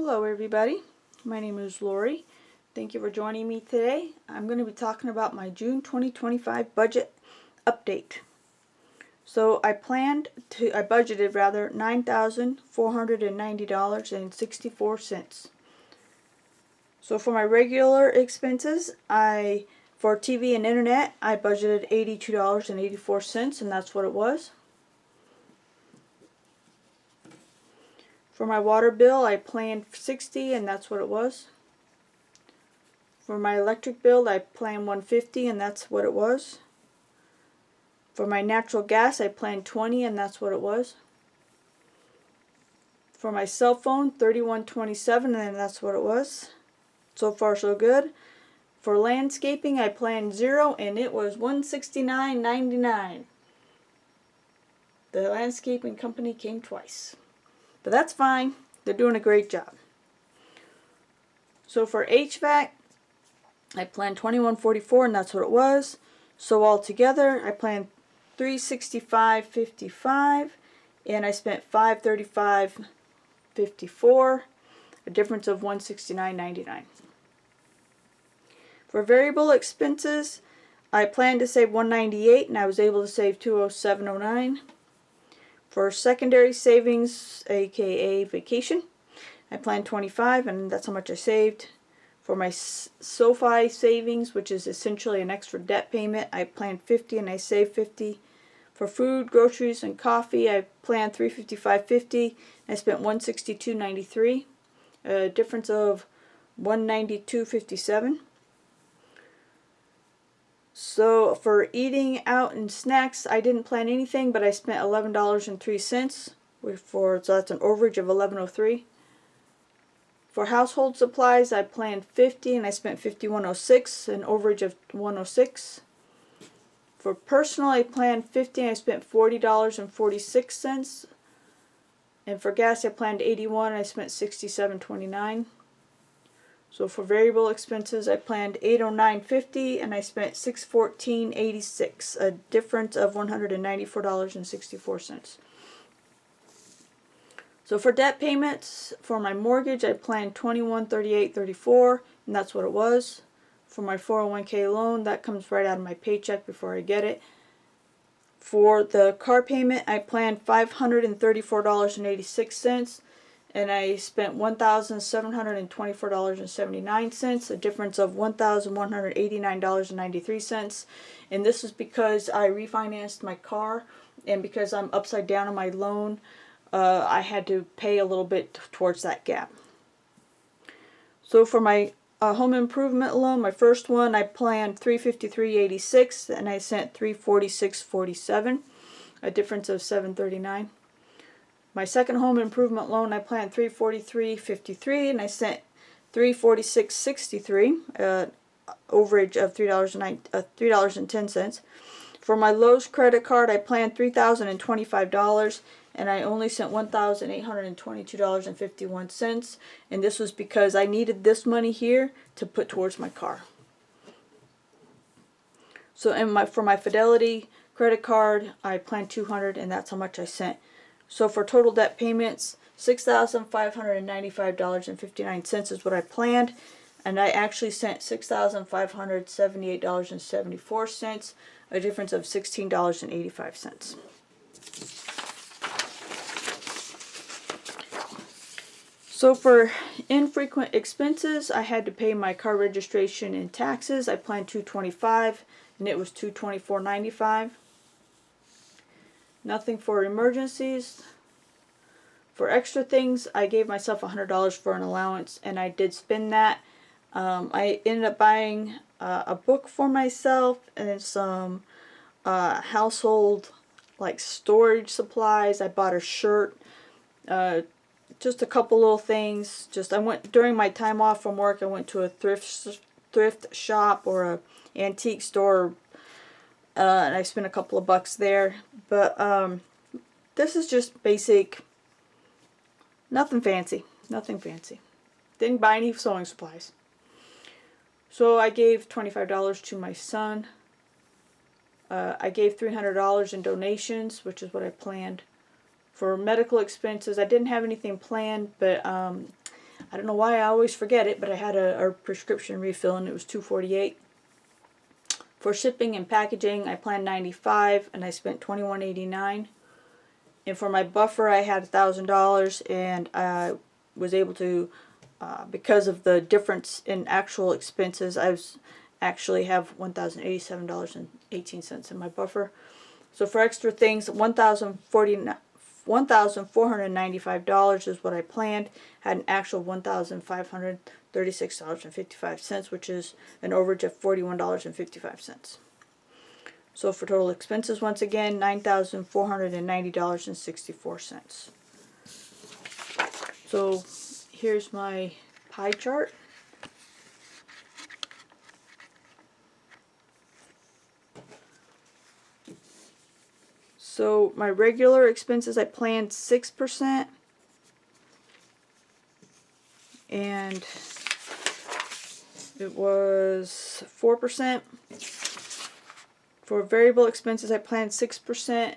Hello everybody, my name is Lori. Thank you for joining me today. I'm going to be talking about my June 2025 budget update. So I budgeted $9,490.64. So for my regular expenses, for TV and internet, I budgeted $82.84, and that's what it was. For my water bill, I planned $60, and that's what it was. For my electric bill, I planned $150, and that's what it was. For my natural gas, I planned $20, and that's what it was. For my cell phone, $31.27, and that's what it was. So far, so good. For landscaping, I planned $0, and it was $169.99. The landscaping company came twice. But that's fine. They're doing a great job. So for HVAC, I planned $21.44, and that's what it was. So altogether, I planned $365.55, and I spent $535.54, a difference of $169.99. For variable expenses, I planned to save $198, and I was able to save $207.09. For secondary savings, aka vacation, I planned $25, and that's how much I saved. For my SoFi savings, which is essentially an extra debt payment, I planned $50, and I saved $50. For food, groceries, and coffee, I planned $355.50, and I spent $162.93, a difference of $192.57. So for eating out and snacks, I didn't plan anything, but I spent $11.03 so that's an overage of $11.03. For household supplies, I planned $50, and I spent $51.06, an overage of $106. For personal, I planned $50, and I spent $40.46. And for gas, I planned $81, and I spent $67.29. So for variable expenses, I planned $809.50, and I spent $614.86, a difference of $194.64. So for debt payments, for my mortgage, I planned $2138.34, and that's what it was. For my 401k loan, that comes right out of my paycheck before I get it. For the car payment, I planned $534.86, and I spent $1,724.79, a difference of $1,189.93. And this is because I refinanced my car, and because I'm upside down on my loan, I had to pay a little bit towards that gap. So for my home improvement loan, my first one, I planned $353.86, and I sent $346.47, a difference of $739. My second home improvement loan, I planned $343.53, and I sent $346.63, overage of $3.10. For my Lowe's credit card, I planned $3,025, and I only sent $1,822.51, and this was because I needed this money here to put towards my car. So for my Fidelity credit card, I planned $200, and that's how much I sent. So for total debt payments, $6,595.59 is what I planned, and I actually sent $6,578.74, a difference of $16.85. So for infrequent expenses, I had to pay my car registration and taxes. I planned $225, and it was $224.95. Nothing for emergencies. For extra things, I gave myself $100 for an allowance, and I did spend that. I ended up buying a book for myself and some household storage supplies. I bought a shirt, just a couple little things. During my time off from work, I went to a thrift shop or a antique store, and I spent a couple of bucks there. But this is just basic, nothing fancy. Didn't buy any sewing supplies. So I gave $25 to my son. I gave $300 in donations, which is what I planned. For medical expenses, I didn't have anything planned, but I don't know why I always forget it, but I had a prescription refill and it was $2.48. For shipping and packaging, I planned $95 and I spent $21.89. And for my buffer, I had $1,000 and I was able to, because of the difference in actual expenses, I actually have $1,087.18 in my buffer. So for extra things, $1,495 is what I planned. Had an actual $1,536.55, which is an overage of $41.55. So for total expenses, once again, $9,490.64. So here's my pie chart. So my regular expenses, I planned 6%, and it was 4%. For variable expenses, I planned 6%,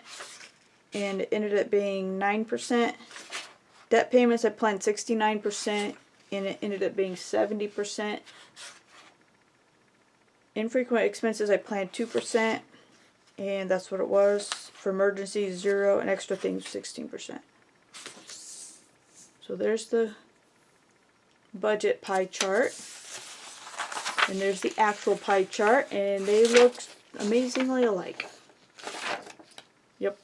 and it ended up being 9%. Debt payments, I planned 69%, and it ended up being 70%. Infrequent expenses, I planned 2%, and that's what it was. For emergencies, 0, and extra things, 16%. So there's the budget pie chart, and there's the actual pie chart, and they look amazingly alike. Yep.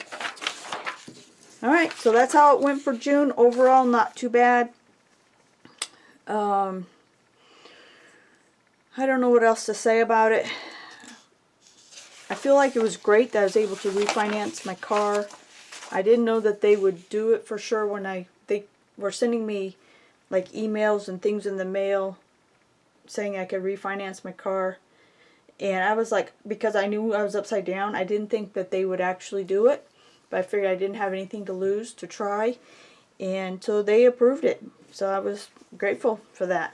Alright, so that's how it went for June. Overall, not too bad. I don't know what else to say about it. I feel like it was great that I was able to refinance my car. I didn't know that they would do it for sure when they were sending me like emails and things in the mail saying I could refinance my car. And I was like, because I knew I was upside down, I didn't think that they would actually do it. But I figured I didn't have anything to lose to try. And so they approved it. So I was grateful for that.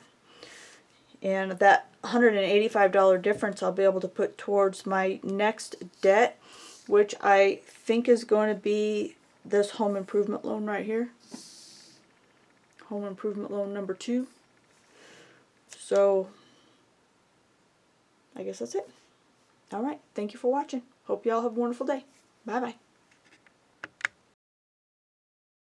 And that $185 difference I'll be able to put towards my next debt, which I think is going to be this home improvement loan right here. Home improvement loan number 2. So I guess that's it. Alright, thank you for watching. Hope y'all have a wonderful day. Bye-bye.